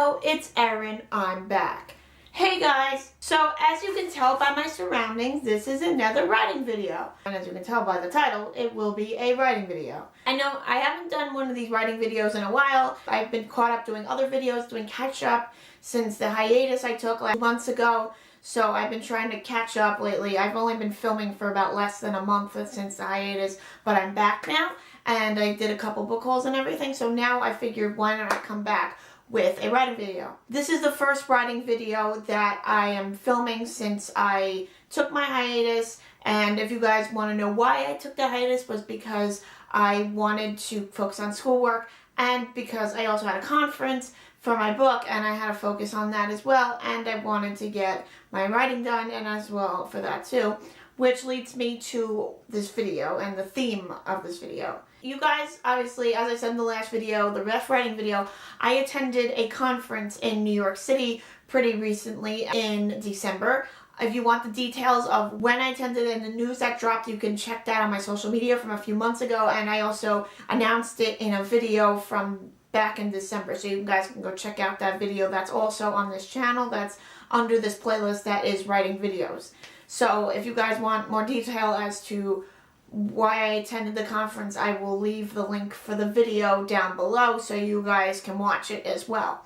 Hello, it's Erin. I'm back. Hey guys! So as you can tell by my surroundings, this is another writing video. And as you can tell by the title, it will be a writing video. I know I haven't done one of these writing videos in a while. I've been caught up doing other videos, doing catch up since the hiatus I took like months ago. So I've been trying to catch up lately. I've only been filming for about less than a month since the hiatus, but I'm back now. And I did a couple book hauls and everything, so now I figured why not I come back with a writing video. This is the first writing video that I am filming since I took my hiatus, and if you guys want to know why I took the hiatus, was because I wanted to focus on schoolwork and because I also had a conference for my book and I had to focus on that as well, and I wanted to get my writing done and as well for that too, which leads me to this video and the theme of this video. You guys, obviously, as I said in the last video, the rough writing video, I attended a conference in New York City pretty recently in December. If you want the details of when I attended and the news that dropped, you can check that on my social media from a few months ago, and I also announced it in a video from back in December, so you guys can go check out that video. That's also on this channel. That's under this playlist that is writing videos. So if you guys want more detail as to why I attended the conference, I will leave the link for the video down below so you guys can watch it as well.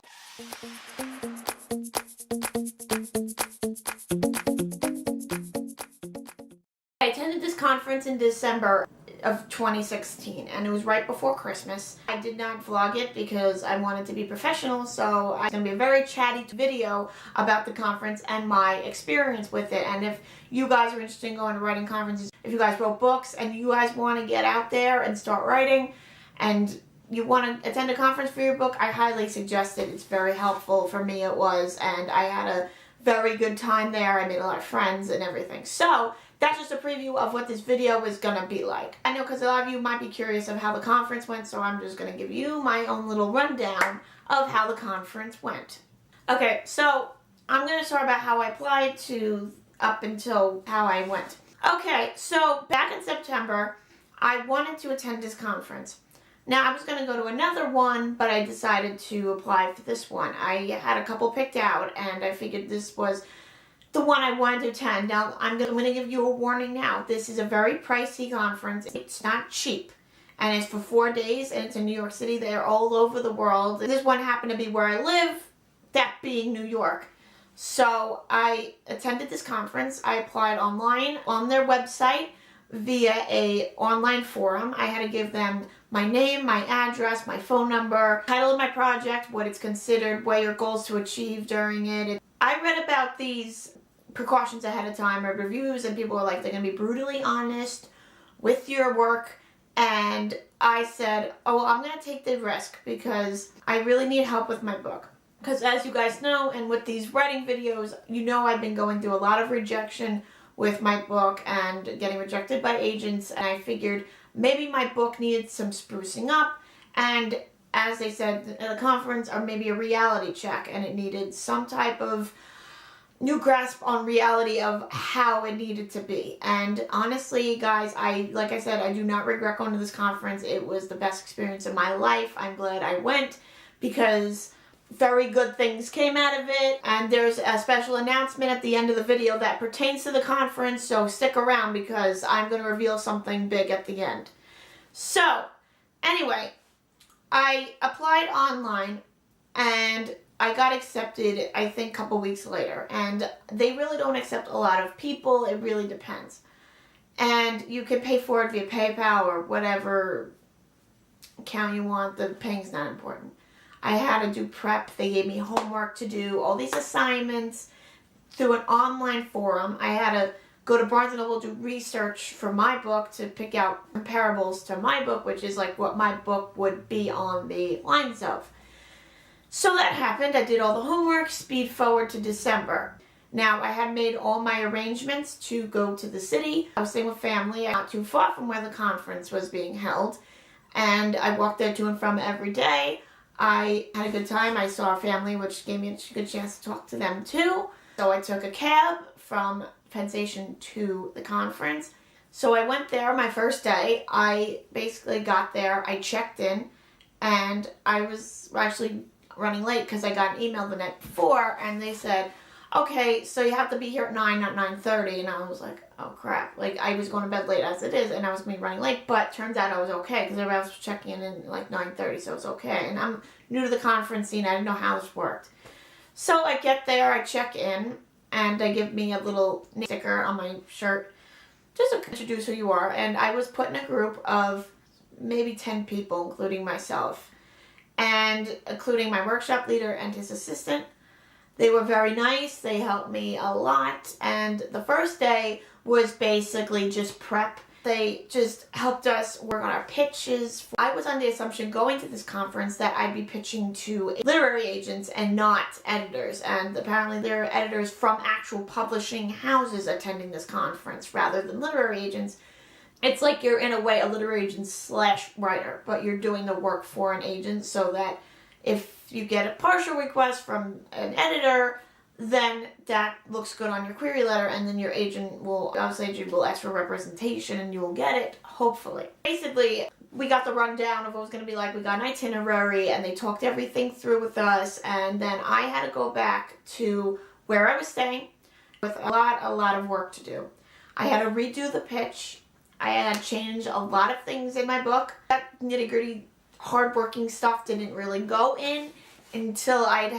I attended this conference in December of 2016, and it was right before Christmas. I did not vlog it because I wanted to be professional, so it's going to be a very chatty video about the conference and my experience with it. And if you guys are interested in going to writing conferences, if you guys wrote books and you guys want to get out there and start writing and you want to attend a conference for your book, I highly suggest it. It's very helpful. For me it was, and I had a very good time there. I made a lot of friends and everything. So that's just a preview of what this video is going to be like. I know because a lot of you might be curious of how the conference went, so I'm just going to give you my own little rundown of how the conference went. Okay, so I'm going to start about how I applied to up until how I went. Okay, so back in September, I wanted to attend this conference. Now, I was going to go to another one, but I decided to apply for this one. I had a couple picked out, and I figured this was the one I wanted to attend. Now, I'm going to give you a warning now. This is a very pricey conference. It's not cheap. And it's for 4 days, and it's in New York City. They're all over the world. This one happened to be where I live, that being New York. So I attended this conference. I applied online on their website via a online forum. I had to give them my name, my address, my phone number, title of my project, what it's considered, what your goals to achieve during it. I read about these precautions ahead of time, read reviews, and people were like, they're going to be brutally honest with your work. And I said, oh, well, I'm going to take the risk because I really need help with my book. Because as you guys know, and with these writing videos, you know I've been going through a lot of rejection with my book and getting rejected by agents, and I figured maybe my book needed some sprucing up, and as they said at a conference, or maybe a reality check, and it needed some type of new grasp on reality of how it needed to be. And honestly, guys, like I said, I do not regret going to this conference. It was the best experience of my life. I'm glad I went because very good things came out of it, and there's a special announcement at the end of the video that pertains to the conference, so stick around because I'm going to reveal something big at the end. So, anyway, I applied online and I got accepted, I think, a couple weeks later, and they really don't accept a lot of people. It really depends. And you can pay for it via PayPal or whatever account you want. The paying's not important. I had to do prep. They gave me homework to do, all these assignments through an online forum. I had to go to Barnes & Noble, do research for my book to pick out comparables to my book, which is like what my book would be on the lines of. So that happened. I did all the homework, speed forward to December. Now, I had made all my arrangements to go to the city. I was staying with family not too far from where the conference was being held, and I walked there to and from every day. I had a good time. I saw our family, which gave me a good chance to talk to them too. So I took a cab from Penn Station to the conference. So I went there my first day. I basically got there, I checked in, and I was actually running late because I got an email the night before and they said, okay, so you have to be here at 9, not 9:30. And I was like, oh crap. Like, I was going to bed late as it is, and I was going to be running late, but turns out I was okay because everybody was checking in like 9:30, so it was okay. And I'm new to the conference scene. I didn't know how this worked. So I get there, I check in, and they give me a little sticker on my shirt just to introduce who you are. And I was put in a group of maybe 10 people, including myself, and including my workshop leader and his assistant. They were very nice. They helped me a lot. And the first day was basically just prep. They just helped us work on our pitches. I was under the assumption going to this conference that I'd be pitching to literary agents and not editors. And apparently there are editors from actual publishing houses attending this conference rather than literary agents. It's like you're in a way a literary agent / writer, but you're doing the work for an agent so that if you get a partial request from an editor, then that looks good on your query letter, and then your agent will ask for representation and you will get it, hopefully. Basically, we got the rundown of what it was going to be like. We got an itinerary and they talked everything through with us, and then I had to go back to where I was staying with a lot of work to do. I had to redo the pitch. I had to change a lot of things in my book. That nitty-gritty hardworking stuff didn't really go in until like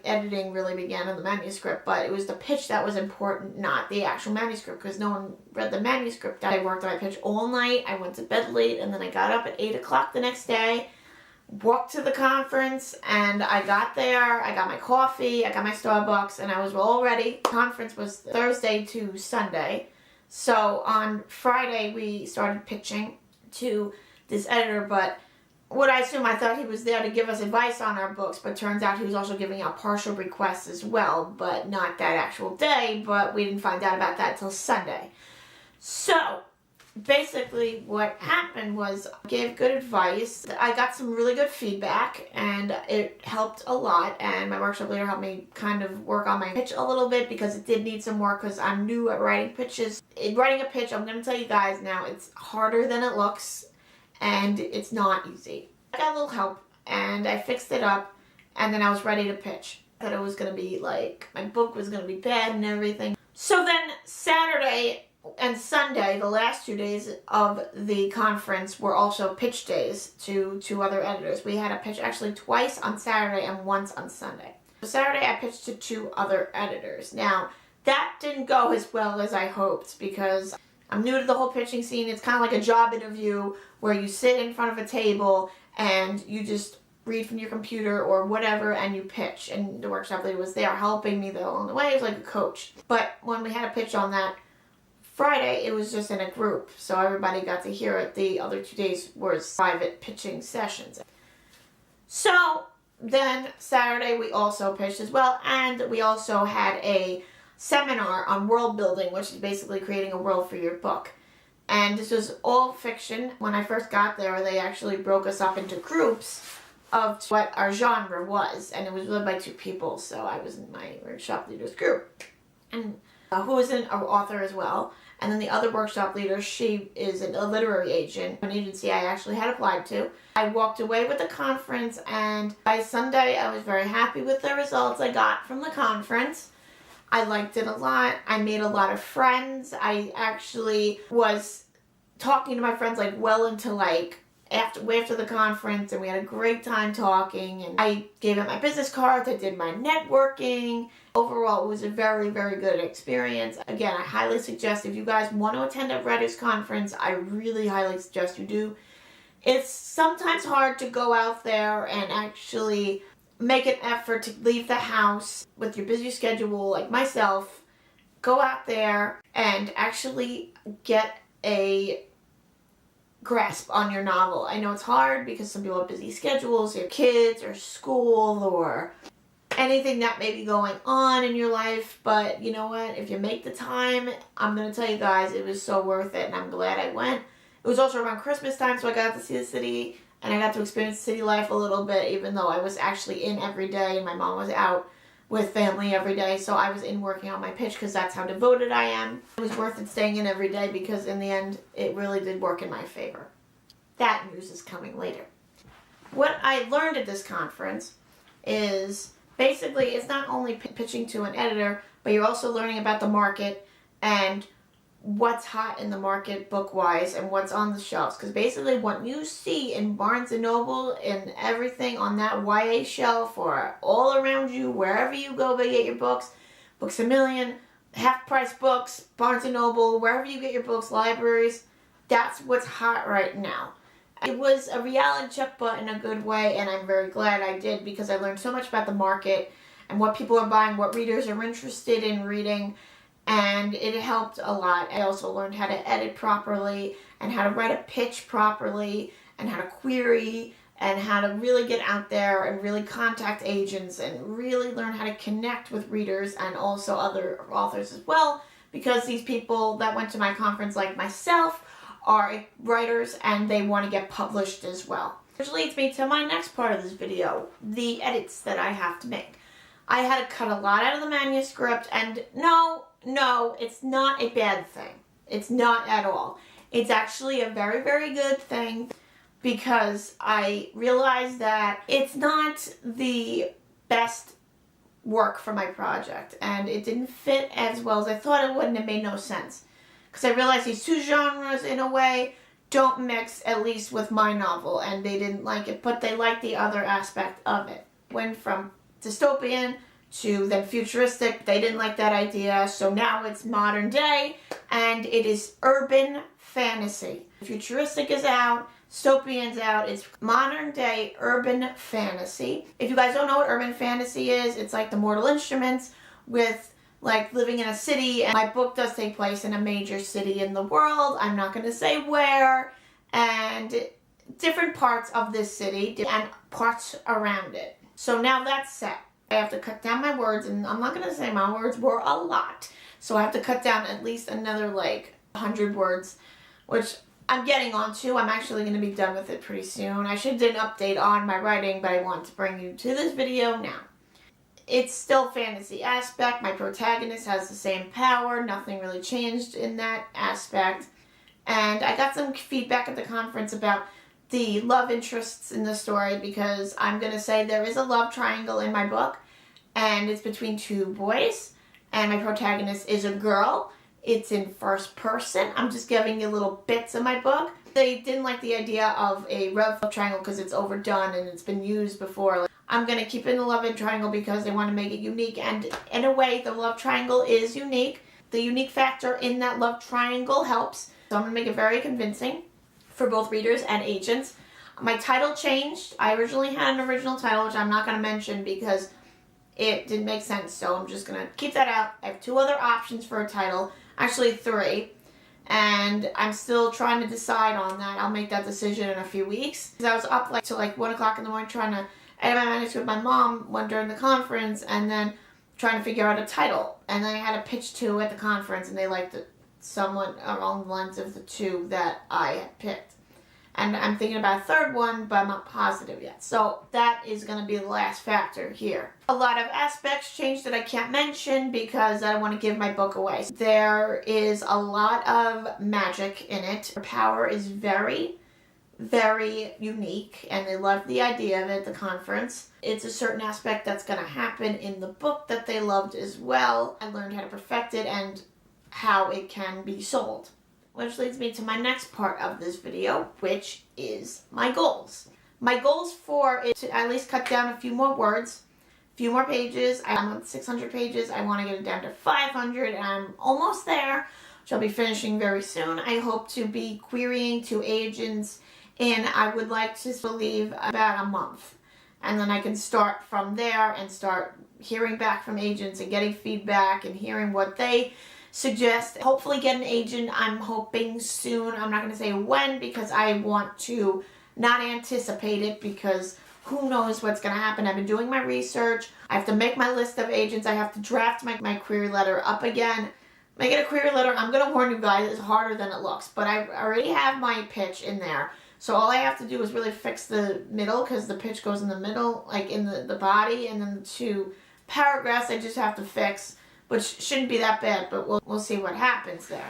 editing really began on the manuscript, but it was the pitch that was important, not the actual manuscript, because no one read the manuscript. I worked on my pitch all night. I went to bed late, and then I got up at 8 o'clock the next day, walked to the conference, and I got there. I got my coffee, I got my Starbucks, and I was all ready. The conference was Thursday to Sunday, so on Friday we started pitching to this editor, but I thought he was there to give us advice on our books, but turns out he was also giving out partial requests as well, but not that actual day, but we didn't find out about that till Sunday. So basically what happened was I gave good advice. I got some really good feedback and it helped a lot, and my workshop leader helped me kind of work on my pitch a little bit because it did need some work because I'm new at writing pitches. In writing a pitch, I'm going to tell you guys now, it's harder than it looks. And it's not easy. I got a little help and I fixed it up, and then I was ready to pitch. I thought it was going to be like, my book was going to be bad and everything. So then Saturday and Sunday, the last 2 days of the conference, were also pitch days to two other editors. We had a pitch actually twice on Saturday and once on Sunday. So Saturday I pitched to 2 other editors. Now, that didn't go as well as I hoped because I'm new to the whole pitching scene. It's kind of like a job interview where you sit in front of a table and you just read from your computer or whatever and you pitch. And the workshop leader was there helping me along the way. It was like a coach. But when we had a pitch on that Friday, it was just in a group. So everybody got to hear it. The other 2 days was private pitching sessions. So then Saturday we also pitched as well. And we also had a seminar on world building, which is basically creating a world for your book. And this was all fiction. When I first got there, they actually broke us up into groups of what our genre was, and it was led by 2 people, so I was in my workshop leader's group, and who is an author as well. And then the other workshop leader, she is a literary agent, an agency I actually had applied to. I walked away with the conference, and by Sunday I was very happy with the results I got from the conference. I liked it a lot. I made a lot of friends. I actually was talking to my friends like well into like after the conference, and we had a great time talking, and I gave out my business cards. I did my networking. Overall, it was a very, very good experience. Again, I highly suggest if you guys want to attend a writers conference, I really highly suggest you do. It's sometimes hard to go out there and actually make an effort to leave the house with your busy schedule like myself. Go out there and actually get a grasp on your novel. I know it's hard because some people have busy schedules, your kids or school or anything that may be going on in your life, but you know what? If you make the time, I'm going to tell you guys it was so worth it, and I'm glad I went. It was also around Christmas time, so I got to see the city, and I got to experience city life a little bit, even though I was actually in every day and my mom was out with family every day, so I was in working on my pitch because that's how devoted I am. It was worth it staying in every day because in the end, it really did work in my favor. That news is coming later. What I learned at this conference is basically it's not only pitching to an editor, but you're also learning about the market and what's hot in the market book-wise and what's on the shelves. Because basically what you see in Barnes & Noble and everything on that YA shelf or all around you, wherever you go to get your books, Books A Million, half-price books, Barnes & Noble, wherever you get your books, libraries, that's what's hot right now. It was a reality check, but in a good way, and I'm very glad I did because I learned so much about the market and what people are buying, what readers are interested in reading, and it helped a lot. I also learned how to edit properly and how to write a pitch properly and how to query and how to really get out there and really contact agents and really learn how to connect with readers and also other authors as well, because these people that went to my conference, like myself, are writers and they want to get published as well. Which leads me to my next part of this video, the edits that I have to make. I had to cut a lot out of the manuscript, and no, it's not a bad thing. It's not at all. It's actually a very, very good thing because I realized that it's not the best work for my project and it didn't fit as well as I thought it would, and it made no sense. Because I realized these two genres, in a way, don't mix, at least with my novel, and they didn't like it, but they liked the other aspect of it. Went from dystopian to then futuristic. They didn't like that idea, so now it's modern day, and it is urban fantasy. Futuristic is out, dystopian's out, it's modern day urban fantasy. If you guys don't know what urban fantasy is, it's like the Mortal Instruments with like living in a city, and my book does take place in a major city in the world. I'm not going to say where, and different parts of this city and parts around it. So now that's set. I have to cut down my words, and I'm not going to say my words were a lot. So I have to cut down at least another like 100 words, which I'm getting onto. I'm actually going to be done with it pretty soon. I should do an update on my writing, but I want to bring you to this video now. It's still fantasy aspect. My protagonist has the same power. Nothing really changed in that aspect. And I got some feedback at the conference about the love interests in the story, because I'm going to say there is a love triangle in my book, and it's between two boys, and my protagonist is a girl. It's in first person. I'm just giving you little bits of my book. They didn't like the idea of a love triangle because it's overdone and it's been used before. I'm going to keep in the love triangle because they want to make it unique, and in a way the love triangle is unique. The unique factor in that love triangle helps. So I'm going to make it very convincing for both readers and agents. My title changed. I originally had an original title, which I'm not going to mention because it didn't make sense, so I'm just going to keep that out. I have 2 other options for a title, actually 3, and I'm still trying to decide on that. I'll make that decision in a few weeks. Because I was up till 1 o'clock in the morning trying to edit my manuscript with my mom during the conference, and then trying to figure out a title. And then I had a pitch 2 at the conference, and they liked it somewhat along the lines of the 2 that I had picked. And I'm thinking about a 3rd one, but I'm not positive yet. So that is going to be the last factor here. A lot of aspects changed that I can't mention because I don't want to give my book away. There is a lot of magic in it. Her power is very, very unique, and they loved the idea of it at the conference. It's a certain aspect that's going to happen in the book that they loved as well. I learned how to perfect it and how it can be sold. Which leads me to my next part of this video, which is my goals. My goals for it to at least cut down a few more words, a few more pages. I'm on 600 pages. I want to get it down to 500, and I'm almost there, which I'll be finishing very soon. I hope to be querying to agents in, I would like to believe, about a month. And then I can start from there and start hearing back from agents and getting feedback and hearing what they suggest. Hopefully get an agent. I'm hoping soon. I'm not going to say when because I want to not anticipate it, because who knows what's going to happen. I've been doing my research. I have to make my list of agents. I have to draft my query letter up again. Make it a query letter. I'm going to warn you guys, it's harder than it looks, but I already have my pitch in there. So all I have to do is really fix the middle, because the pitch goes in the middle, like in the body, and then the 2 paragraphs I just have to fix, which shouldn't be that bad, but we'll see what happens there.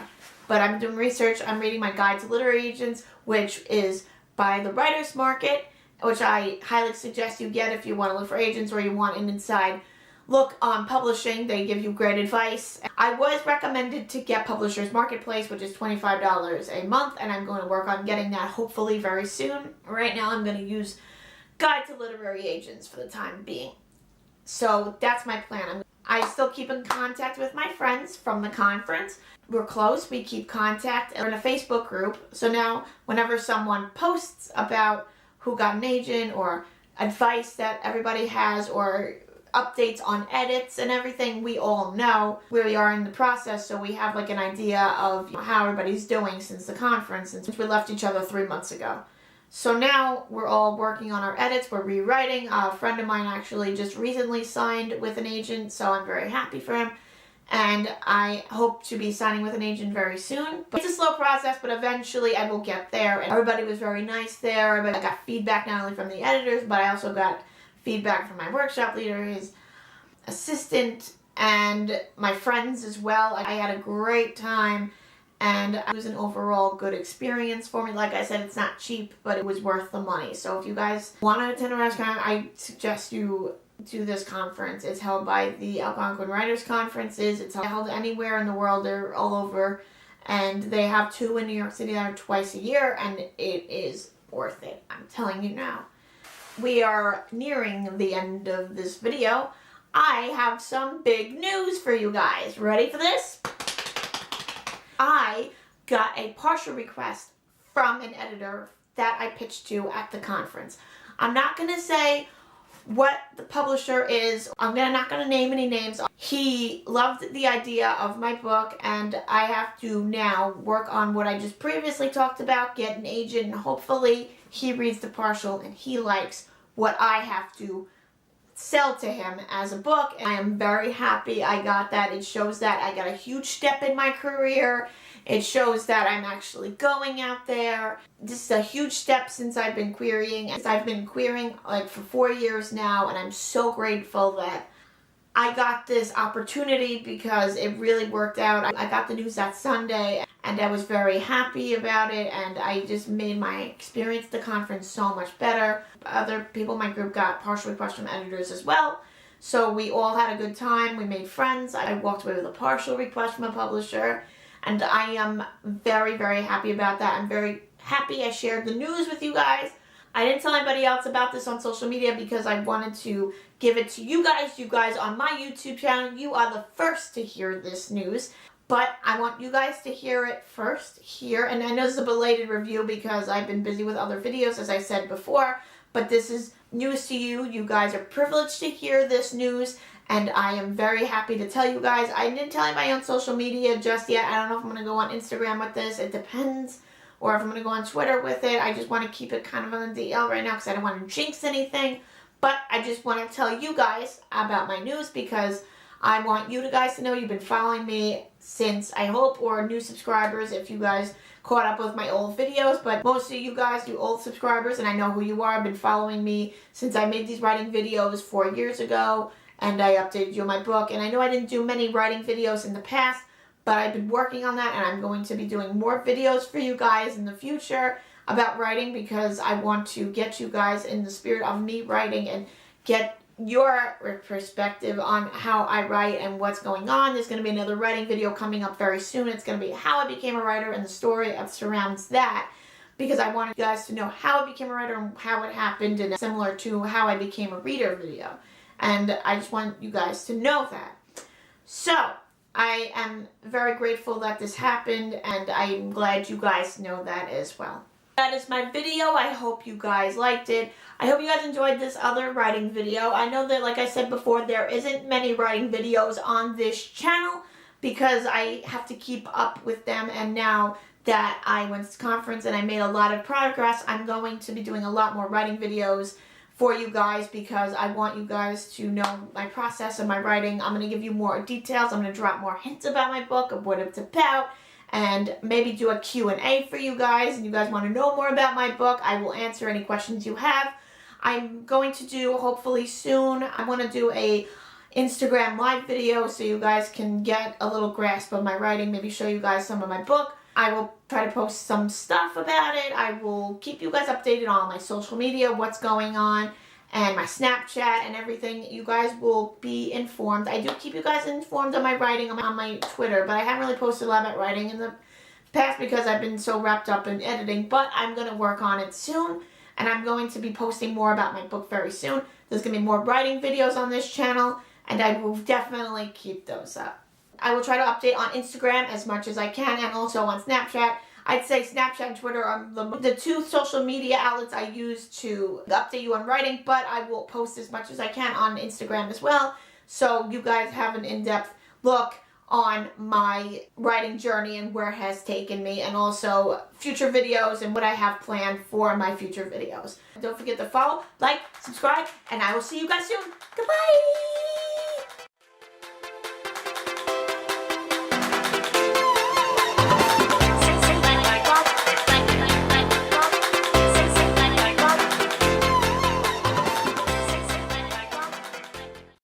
But I'm doing research. I'm reading my Guide to Literary Agents, which is by the Writer's Market, which I highly suggest you get if you want to look for agents or you want an inside look on publishing. They give you great advice. I was recommended to get Publishers Marketplace, which is $25 a month, and I'm going to work on getting that hopefully very soon. Right now I'm going to use Guide to Literary Agents for the time being. So that's my plan. I still keep in contact with my friends from the conference. We're close. We keep contact. We're in a Facebook group. So now whenever someone posts about who got an agent or advice that everybody has or updates on edits and everything, we all know where we are in the process, so we have like an idea of how everybody's doing since the conference and since we left each other 3 months ago. So now we're all working on our edits, we're rewriting. A friend of mine actually just recently signed with an agent, so I'm very happy for him. And I hope to be signing with an agent very soon. But it's a slow process, but eventually I will get there. And everybody was very nice there. I got feedback not only from the editors, but I also got feedback from my workshop leader, his assistant, and my friends as well. I had a great time, and it was an overall good experience for me. Like I said, it's not cheap, but it was worth the money. So if you guys want to attend a restaurant, I suggest you do this conference. It's held by the Algonquin Writers Conferences. It's held anywhere in the world. They're all over, and they have 2 in New York City that are twice a year, and it is worth it. I'm telling you now. We are nearing the end of this video. I have some big news for you guys. Ready for this? I got a partial request from an editor that I pitched to at the conference. I'm not going to say what the publisher is. I'm not going to name any names. He loved the idea of my book, and I have to now work on what I just previously talked about, get an agent, and hopefully he reads the partial and he likes what I have to sell to him as a book. And I am very happy I got that. It shows that I got a huge step in my career. It shows that I'm actually going out there. This is a huge step since I've been querying. I've been querying like for 4 years now, and I'm so grateful that I got this opportunity because it really worked out. I got the news that Sunday, and I was very happy about it, and I just made my experience at the conference so much better. Other people in my group got partial requests from editors as well, so we all had a good time. We made friends. I walked away with a partial request from a publisher, and I am very, very happy about that. I'm very happy I shared the news with you guys. I didn't tell anybody else about this on social media because I wanted to give it to you guys. You guys on my YouTube channel, you are the first to hear this news. But I want you guys to hear it first here. And I know this is a belated review because I've been busy with other videos, as I said before. But this is news to you. You guys are privileged to hear this news. And I am very happy to tell you guys. I didn't tell anybody on social media just yet. I don't know if I'm going to go on Instagram with this. It depends. Or if I'm going to go on Twitter with it. I just want to keep it kind of on the DL right now because I don't want to jinx anything. But I just want to tell you guys about my news because I want you guys to know you've been following me since, I hope, or new subscribers if you guys caught up with my old videos. But most of you guys, you old subscribers, and I know who you are, have been following me since I made these writing videos 4 years ago. And I updated you on my book. And I know I didn't do many writing videos in the past, but I've been working on that, and I'm going to be doing more videos for you guys in the future about writing because I want to get you guys in the spirit of me writing and get your perspective on how I write and what's going on. There's going to be another writing video coming up very soon. It's going to be how I became a writer and the story that surrounds that because I want you guys to know how I became a writer and how it happened, and similar to how I became a reader video. And I just want you guys to know that. So I am very grateful that this happened, and I'm glad you guys know that as well. That is my video. I hope you guys liked it. I hope you guys enjoyed this other writing video. I know that, like I said before, there isn't many writing videos on this channel because I have to keep up with them, and now that I went to the conference and I made a lot of progress, I'm going to be doing a lot more writing videos for you guys because I want you guys to know my process of my writing. I'm going to give you more details. I'm going to drop more hints about my book, of what it's about, and maybe do a Q&A for you guys. And you guys want to know more about my book, I will answer any questions you have. I'm going to do, hopefully soon, I want to do a Instagram live video so you guys can get a little grasp of my writing, maybe show you guys some of my book. I will try to post some stuff about it. I will keep you guys updated on my social media, what's going on, and my Snapchat and everything. You guys will be informed. I do keep you guys informed on my writing on my Twitter, but I haven't really posted a lot about writing in the past because I've been so wrapped up in editing, but I'm going to work on it soon, and I'm going to be posting more about my book very soon. There's going to be more writing videos on this channel, and I will definitely keep those up. I will try to update on Instagram as much as I can, and also on Snapchat. I'd say Snapchat and Twitter are the two social media outlets I use to update you on writing, but I will post as much as I can on Instagram as well, so you guys have an in-depth look on my writing journey and where it has taken me, and also future videos and what I have planned for my future videos. Don't forget to follow, like, subscribe, and I will see you guys soon. Goodbye!